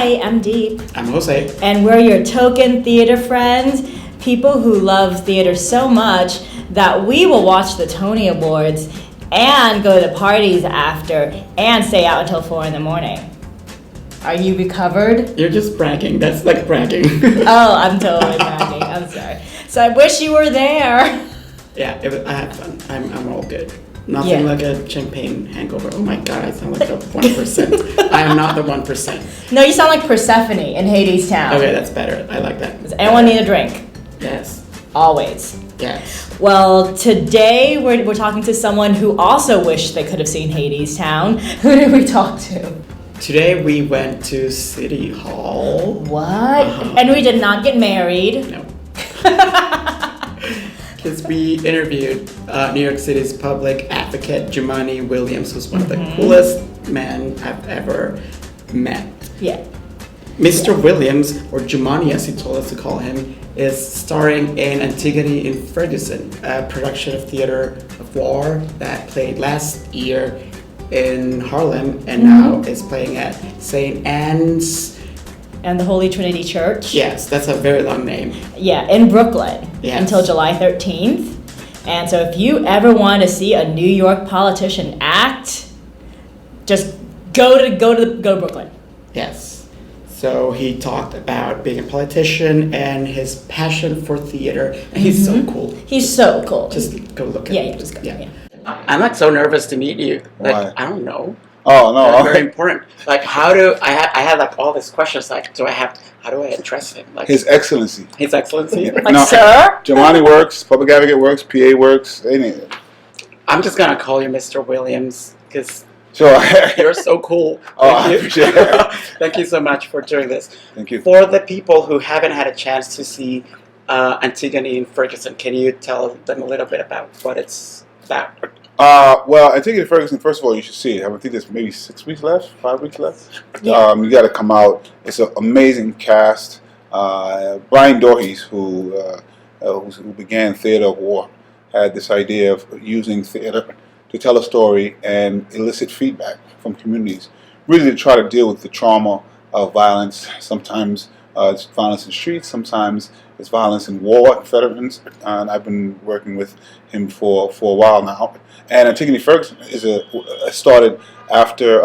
Hi, I'm Deep. I'm Jose. And we're your token theater friends, people who love theater so much that we will watch the Tony Awards and go to parties after and stay out until 4 in the morning. Are you recovered? You're just bragging. That's like bragging. Oh, I'm totally bragging. I'm sorry. So I wish you were there. Yeah, I had fun. I'm all good. Nothing like a champagne hangover. Oh my god, I sound like the 1%. I am not the 1%. No, you sound like Persephone in Hades Town. Okay, that's better. I like that. Does anyone need a drink? Yes. Always. Yes. Well, today we're talking to someone who also wished they could have seen Hades Town. Who did we talk to? Today we went to City Hall. What? And we did not get married. No. Because we interviewed New York City's public advocate, Jumaane Williams, who's one of the coolest men I've ever met. Yeah. Mr. Williams, or Jumaane as he told us to call him, is starring in Antigone in Ferguson, a production of theater of war that played last year in Harlem and now is playing at St. Anne's. And the Holy Trinity Church. Yes, that's a very long name. Yeah, in Brooklyn until Yes. July 13th. And so if you ever want to see a New York politician act, just go to Brooklyn. Yes. So he talked about being a politician and his passion for theater. And he's so cool. He's so cool. Just go look at him. Just go. Yeah. Yeah. I'm like so nervous to meet you. Like, Why? I don't know. Oh no! Very important. Like, how do I had like all these questions? Like, how do I address him? Like, His Excellency. His Excellency. Like, No. sir? Jumaane works. Public advocate works. PA works. Anything. I'm just gonna call you Mr. Williams because Sure. you're so cool. Oh, Thank I you. appreciate it. Thank you so much for doing this. Thank you. For the people who haven't had a chance to see Antigone in Ferguson, can you tell them a little bit about what it's about? Well, I think in Ferguson, first of all, you should see it. I think there's maybe 6 weeks left, 5 weeks left. Yeah. You got to come out. It's an amazing cast. Brian Doherty, who began Theater of War, had this idea of using theater to tell a story and elicit feedback from communities, really to try to deal with the trauma of violence. Sometimes it's violence in streets, sometimes it's violence in war and veterans. And I've been working with him for a while now. And Antigone Ferguson started after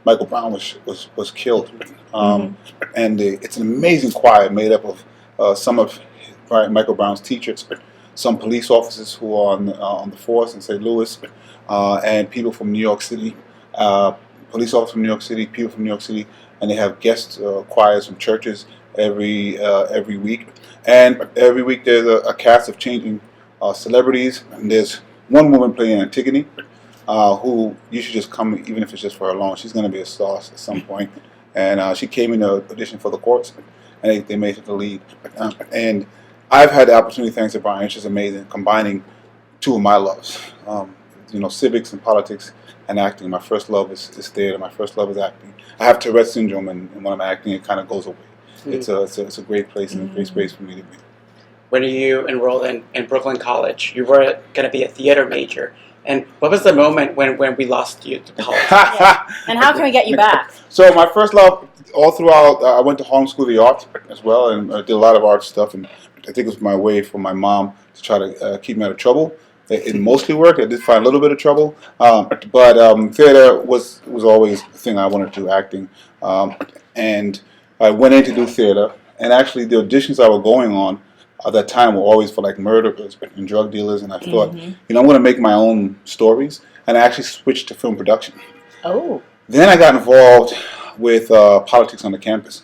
Michael Brown was killed. And it's an amazing choir made up of some of Michael Brown's teachers, some police officers who are on the force in St. Louis, and people from New York City, police officers from New York City, people from New York City, and they have guest choirs from churches every week. And every week there's a cast of changing celebrities, and there's one woman playing Antigone, who you should just come, even if it's just for her alone. She's going to be a star at some point. And she came in to audition for the courts, and they made her the lead. And I've had the opportunity, thanks to Brian, which is amazing, combining two of my loves, civics and politics and acting. My first love is theater. My first love is acting. I have Tourette's syndrome, and when I'm acting, it kind of goes away. It's a great place and a great space for me to be. When you enrolled in Brooklyn College, you were going to be a theater major. And what was the moment when we lost you to college? And how can we get you back? So my first love, all throughout, I went to Harlem School of the Arts as well, and I did a lot of art stuff. And I think it was my way for my mom to try to keep me out of trouble. It mostly worked. I did find a little bit of trouble, but theater was always the thing I wanted to do, acting. And I went in to do theater, and actually the auditions I was going on at that time were always for like murderers and drug dealers, and I thought, I'm going to make my own stories, and I actually switched to film production. Oh. Then I got involved with politics on the campus.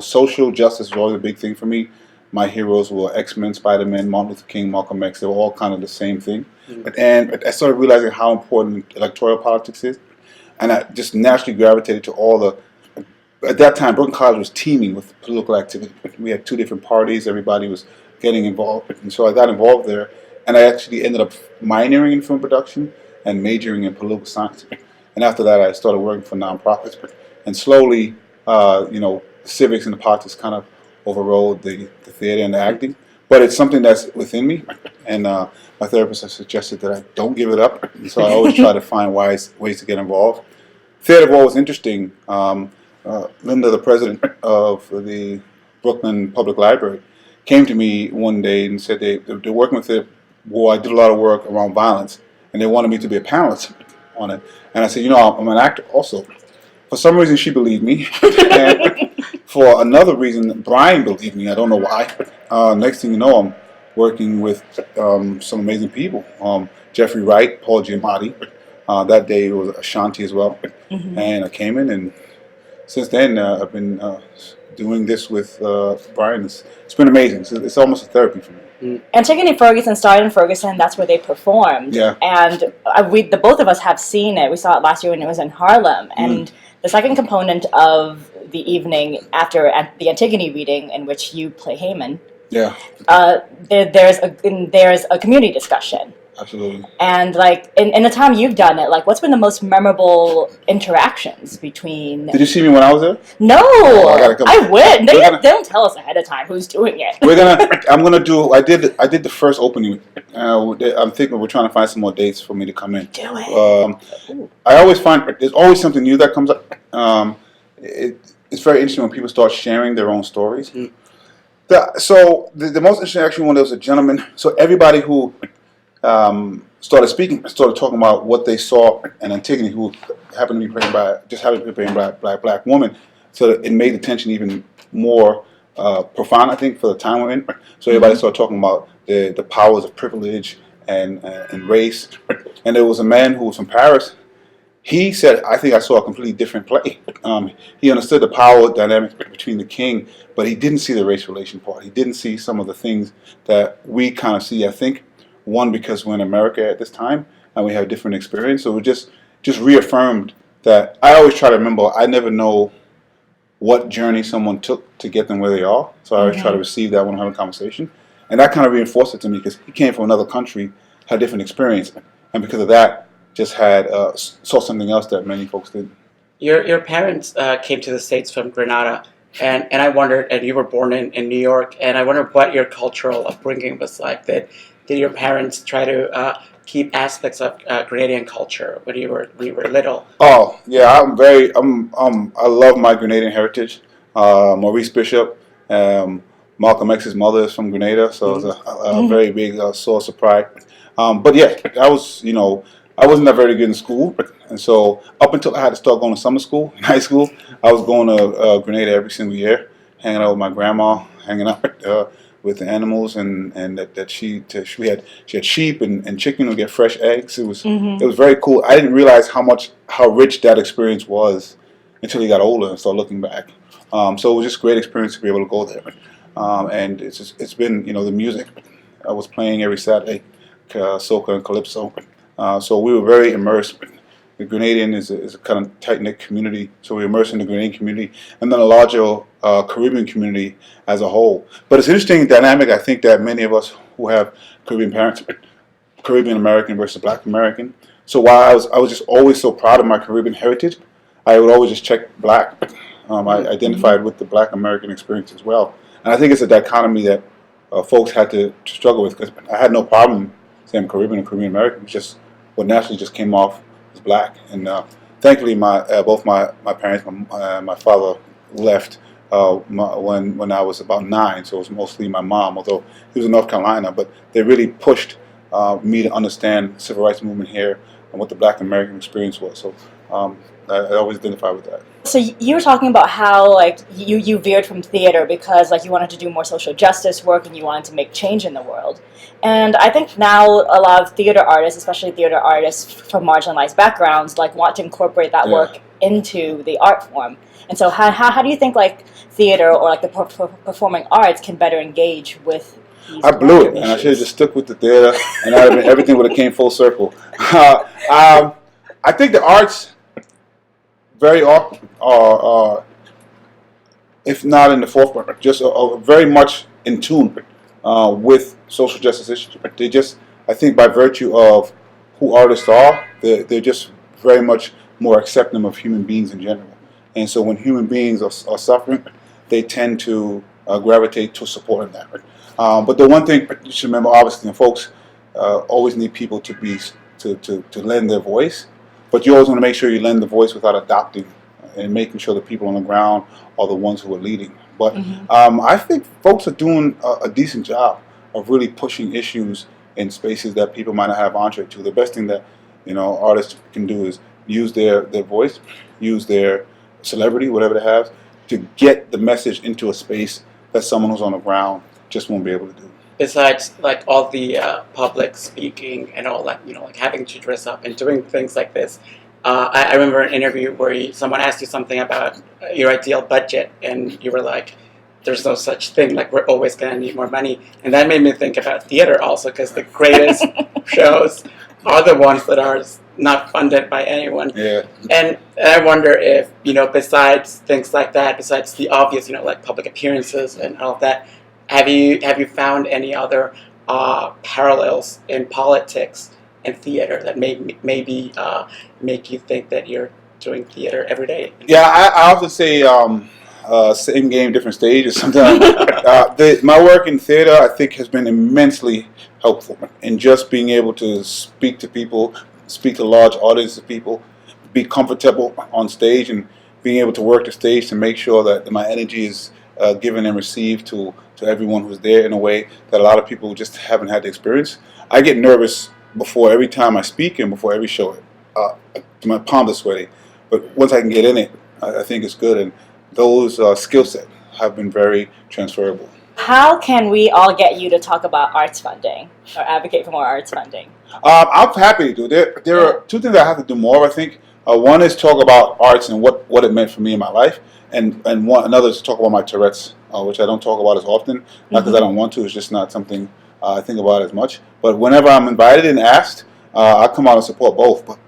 Social justice was always a big thing for me. My heroes were X-Men, Spider-Man, Martin Luther King, Malcolm X. They were all kind of the same thing. And I started realizing how important electoral politics is, and I just naturally gravitated to all the. At that time, Brooklyn College was teeming with political activity. We had 2 different parties. Everybody was getting involved. And so I got involved there. And I actually ended up minoring in film production and majoring in political science. And after that, I started working for nonprofits. And slowly, civics and the politics kind of overrode the theater and the acting. But it's something that's within me. And my therapist has suggested that I don't give it up. And so I always try to find ways to get involved. Theater of war was interesting. Linda, the president of the Brooklyn Public Library, came to me one day and said they're working with it. Well, I did a lot of work around violence, and they wanted me to be a panelist on it. And I said, I'm an actor also. For some reason, she believed me, and for another reason, Brian believed me. I don't know why. Next thing you know, I'm working with some amazing people. Jeffrey Wright, Paul Giamatti. That day it was Ashanti as well, and I came in, and since then I've been doing this with Brian. It's been amazing. It's almost a therapy for me. Antigone Ferguson started in Ferguson. That's where they performed. Yeah. And the both of us have seen it. We saw it last year when it was in Harlem. And the second component of the evening after the Antigone reading, in which you play Haemon, Yeah. There's a community discussion. Absolutely. And in the time you've done it, what's been the most memorable interactions between? Did you see me when I was there? No, I gotta come. I would. They don't tell us ahead of time who's doing it. I'm gonna do. I did the first opening. I'm thinking we're trying to find some more dates for me to come in. Do it. I always find there's always something new that comes up. It's very interesting when people start sharing their own stories. The most interesting actually when there was a gentleman. So everybody who started talking about what they saw in Antigone, who happened to be played by a black woman, so that it made the tension even more profound, I think, for the time we're in. So everybody started talking about the powers of privilege and race. And there was a man who was from Paris. He said, I think I saw a completely different play. He understood the power dynamic between the king, but he didn't see the race relation part. He didn't see some of the things that we kind of see, I think. One, because we're in America at this time and we have a different experience. So it just reaffirmed that I always try to remember, I never know what journey someone took to get them where they are. So I always try to receive that when I'm having a conversation. And that kind of reinforced it to me because he came from another country, had a different experience. And because of that, just saw something else that many folks didn't. Your parents came to the States from Grenada, and I wondered, and you were born in New York, and I wondered what your cultural upbringing was like. Did your parents try to keep aspects of Grenadian culture when you were little? Oh yeah, I love my Grenadian heritage. Maurice Bishop, Malcolm X's mother is from Grenada, so it's a very big source of pride. But yeah, I wasn't that very good in school, and so up until I had to start going to summer school in high school, I was going to Grenada every single year, hanging out with my grandma, hanging out with the animals, and she had sheep and chicken to get fresh eggs. It was very cool. I didn't realize how rich that experience was until you got older and started looking back. So it was just a great experience to be able to go there, and it's been the music. I was playing every Saturday, soca and calypso. So we were very immersed. The Grenadian is a kind of tight-knit community, so we immersed in the Grenadian community and then a larger Caribbean community as a whole. But it's an interesting dynamic, I think, that many of us who have Caribbean parents, Caribbean American versus Black American. So while I was just always so proud of my Caribbean heritage, I would always just check Black. I identified with the Black American experience as well. And I think it's a dichotomy that folks had to struggle with, because I had no problem saying I'm Caribbean and Caribbean American. It's just what naturally just came off as Black. And thankfully, both my parents, my father left when I was about 9, so it was mostly my mom, although he was in North Carolina. But they really pushed me to understand the civil rights movement here and what the Black American experience was. So I always identify with that. So you were talking about how you veered from theater because you wanted to do more social justice work and you wanted to make change in the world. And I think now a lot of theater artists, especially theater artists from marginalized backgrounds, want to incorporate that work into the art form. And so how do you think theater or the performing arts can better engage with these I blew it, issues? and I should have just stuck with the theater, and everything would have came full circle. I think the arts very often are, if not in the forefront, just very much in tune with social justice issues. They just, I think, by virtue of who artists are, they're just very much more accepting of human beings in general. And so when human beings are suffering, they tend to gravitate to supporting that. But the one thing you should remember, obviously, and folks always need people to lend their voice, but you always want to make sure you lend the voice without adopting and making sure the people on the ground are the ones who are leading. But I think folks are doing a decent job of really pushing issues in spaces that people might not have entree to. The best thing that artists can do is use their voice, use their celebrity, whatever they have, to get the message into a space that someone who's on the ground just won't be able to do. Besides, like all the public speaking and all that, like having to dress up and doing things like this, I remember an interview where someone asked you something about your ideal budget, and you were like, "There's no such thing. Like we're always going to need more money," and that made me think about theater also, because the greatest shows are the ones that are not funded by anyone. Yeah. And I wonder if besides things like that, besides the obvious, like public appearances and all of that. Have you found any other parallels in politics and theater that maybe make you think that you're doing theater every day? Yeah, I often say same game, different stages. Sometimes my work in theater, I think, has been immensely helpful in just being able to speak to people, speak to large audiences of people, be comfortable on stage, and being able to work the stage to make sure that my energy is given and received to everyone who's there in a way that a lot of people just haven't had the experience. I get nervous before every time I speak and before every show. My palms are sweaty. But once I can get in it, I think it's good. And those skill sets have been very transferable. How can we all get you to talk about arts funding or advocate for more arts funding? I'm happy to do it. There are two things I have to do more, I think. One is talk about arts and what it meant for me in my life. And another is to talk about my Tourette's, which I don't talk about as often. Not because I don't want to, it's just not something I think about as much. But whenever I'm invited and asked, I come out and support both. But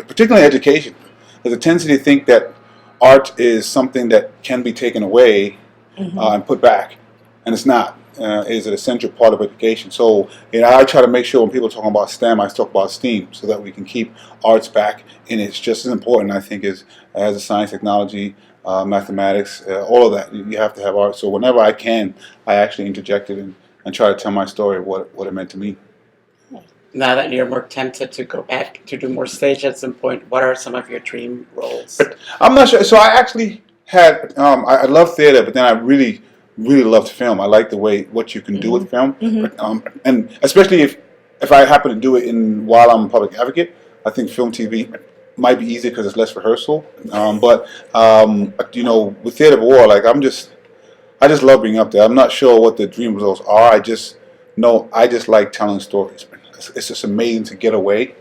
particularly education. There's a tendency to think that art is something that can be taken away and put back, and it's not. Is an essential part of education. So I try to make sure when people are talking about STEM, I talk about STEAM, so that we can keep arts back. And it's just as important, I think, as a science, technology, mathematics, all of that. You have to have art. So whenever I can, I actually interject it and try to tell my story of what it meant to me. Now that you're more tempted to go back to do more stage at some point, what are some of your dream roles? I'm not sure. So I actually had, I love theater, but then I really loved film. I like the way what you can do with film, and especially if I happen to do it while I'm a public advocate, I think film TV might be easier because it's less rehearsal. But with theater of war, like I just love being up there. I'm not sure what the dream results are. I just know I just like telling stories. It's just amazing to get away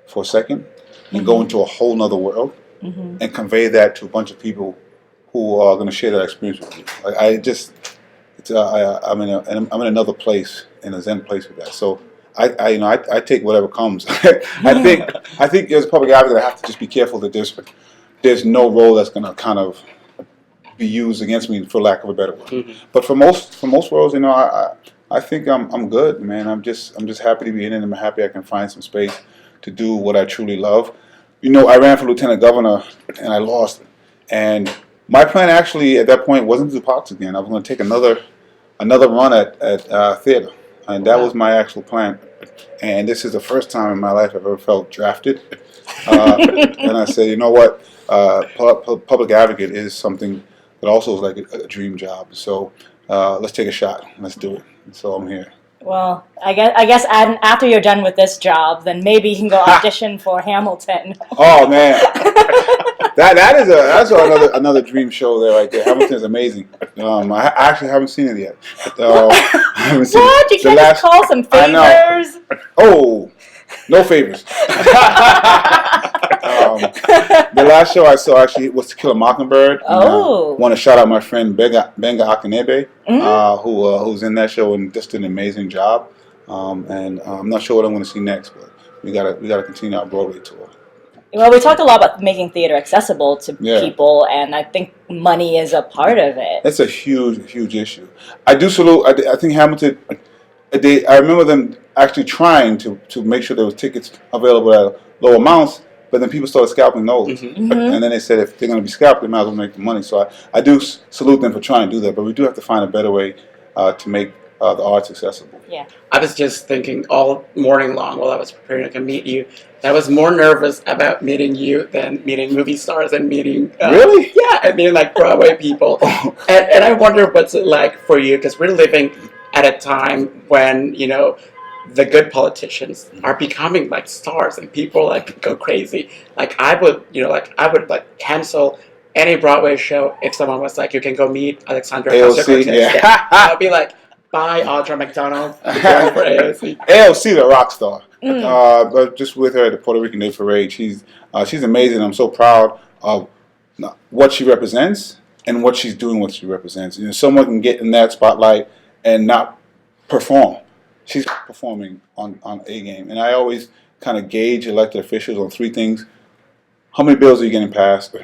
for a second and go into a whole nother world and convey that to a bunch of people who are going to share that experience with you. Like I'm in another place, in a Zen place with that. So I take whatever comes. I think as a public advocate, I have to just be careful that there's no role that's going to kind of be used against me, for lack of a better word. But for most roles, I think I'm good, man. I'm just happy to be in it. I'm happy I can find some space to do what I truly love. I ran for lieutenant governor and I lost, and my plan actually at that point wasn't to do politics again. I was going to take another run at theater, and that was my actual plan. And this is the first time in my life I've ever felt drafted. And I said, you know what, public advocate is something that also is like a dream job. So let's take a shot. Let's do it. So I'm here. Well, I guess after you're done with this job, then maybe you can go audition for Hamilton. Oh man, that's another dream show there right there. Hamilton's amazing. I actually haven't seen it yet. I haven't seen What? it. You can't just call some favors? Oh, no favors. The last show I saw actually was To Kill a Mockingbird. Want to shout out my friend Benga Akinebe, who's in that show and just did an amazing job. And I'm not sure what I'm going to see next, but we gotta continue our Broadway tour. Well, we talked a lot about making theater accessible to people, and I think money is a part of it. That's a huge issue. I do salute. I think Hamilton. I remember them actually trying to make sure there was tickets available at low amounts, but then people started scalping those. And then they said if they're going to be scalped, they might as well make the money. So I do salute them for trying to do that, but we do have to find a better way to make the arts accessible. I was just thinking all morning long while I was preparing to meet you, that I was more nervous about meeting you than meeting movie stars and meeting Really? yeah, I mean like Broadway people. And I wonder what's it like for you, because we're living at a time when, you know, the good politicians are becoming like stars and people like go crazy. Like I would like cancel any Broadway show if someone was like, you can go meet Alexandra AOC, yeah. I'd be like, bye, Audra McDonald. I'm going for AOC. AOC, the rock star. But just with her at the Puerto Rican Day Parade, she's amazing. I'm so proud of what she represents and what she's doing, what she represents. You know, someone can get in that spotlight and not perform. She's performing on A game. And I always kind of gauge elected officials on three things. How many bills are you getting passed?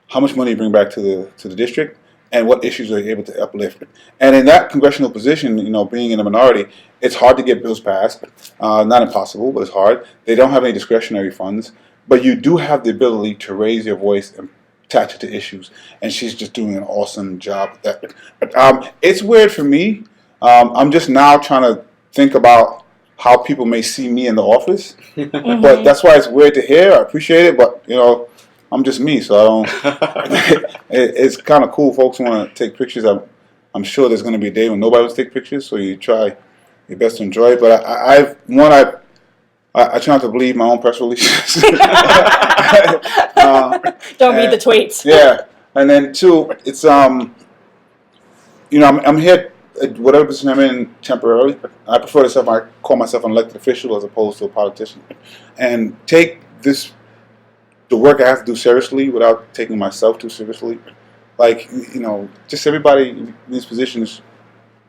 How much money you bring back to the district? And what issues are you able to uplift? And in that congressional position, you know, being in a minority, it's hard to get bills passed. Not impossible, but it's hard. They don't have any discretionary funds. But you do have the ability to raise your voice and attach it to issues. And she's just doing an awesome job with that. But, it's weird for me. I'm just now trying to think about how people may see me in the office. But that's why it's weird to hear. I appreciate it, but, you know, I'm just me, so I don't. It's kind of cool. Folks want to take pictures. I'm sure there's going to be a day when nobody wants to take pictures, so you try your best to enjoy it. But I try not to believe my own press releases. Don't read the tweets. Yeah, and then two, it's you know, I'm here at whatever position I'm in temporarily. I prefer to call myself an elected official as opposed to a politician, and take the work I have to do seriously without taking myself too seriously. Like, you know, just everybody in these positions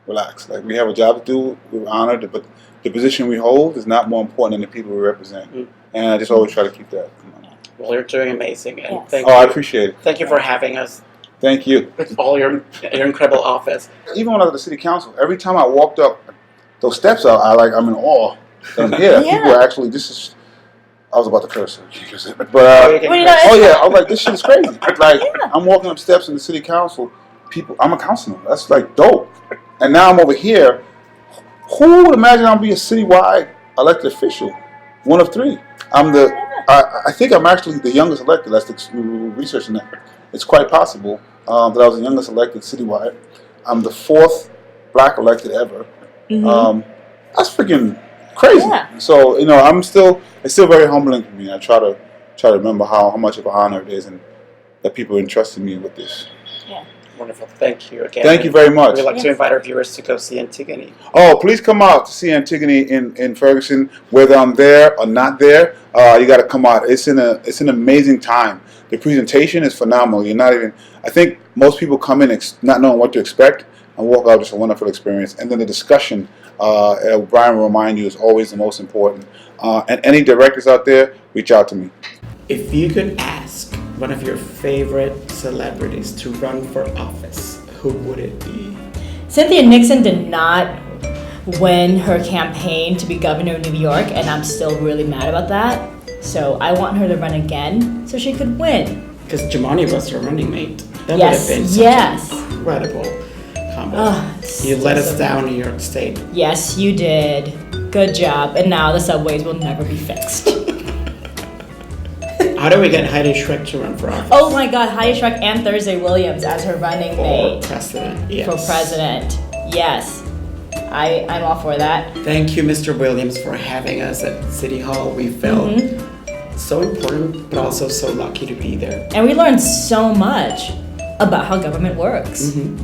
relax. Like, we have a job to do, we're honored, but the position we hold is not more important than the people we represent. And I just always try to keep that. You know. Well, you're doing amazing, and Yes. thank you. I appreciate it. Thank you for having us. Thank you. With all your incredible office. Even when I was at the city council, every time I walked up those steps, I'm in awe that I'm here. Yeah. People are actually, I was about to curse, but Well, you know, I was like, this shit is crazy. Like, I'm walking up steps in the city council. I'm a councilman. That's like dope. And now I'm over here. Who would imagine I'll be a citywide elected official? One of three. I think I'm actually the youngest elected. That's the researching that. It's quite possible that I was the youngest elected citywide. I'm the fourth black elected ever. That's freaking crazy. Yeah. So, you know, it's still very humbling for me. I try to remember how much of an honor it is and that people entrusted me with this. Yeah. Wonderful. Thank you again. Thank you very much. We'd like to invite our viewers to go see Antigone. Oh, please come out to see Antigone in Ferguson. Whether I'm there or not there, you got to come out. It's an amazing time. The presentation is phenomenal. I think most people come in not knowing what to expect and walk out just a wonderful experience. And then the discussion, Brian will remind you, is always the most important. And any directors out there, reach out to me. If you could ask one of your favorite celebrities to run for office, who would it be? Cynthia Nixon did not win her campaign to be governor of New York, and I'm still really mad about that. So I want her to run again so she could win. Because Jumaane was her running mate. That Yes, would have been yes. such an incredible combo. Oh, You let us down, New York State. Yes, you did. Good job. And now the subways will never be fixed. How do we get Heidi Schreck to run for office? Oh my God, Heidi Schreck and Thursday Williams as her running For mate president, yes. for president. Yes, I'm all for that. Thank you, Mr. Williams, for having us at City Hall. We felt so important, but also so lucky to be there. And we learned so much about how government works. Now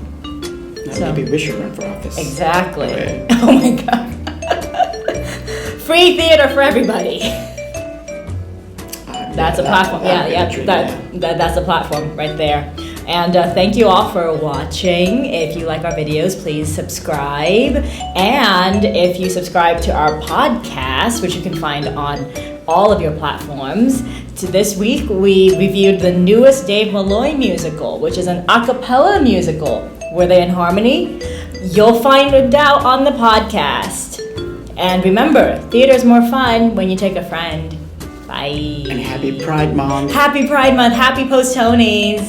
So- maybe we should run for office. Exactly. Okay. Oh my God. Free theater for everybody. That's a platform. That's a platform right there. And thank you all for watching. If you like our videos, please subscribe. And if you subscribe to our podcast, which you can find on all of your platforms, this week we reviewed the newest Dave Malloy musical, which is an a cappella musical. Were they in harmony? You'll find out on the podcast. And remember, theater's more fun when you take a friend. Bye. And happy Pride Month. Happy Pride Month. Happy Post-Tonys.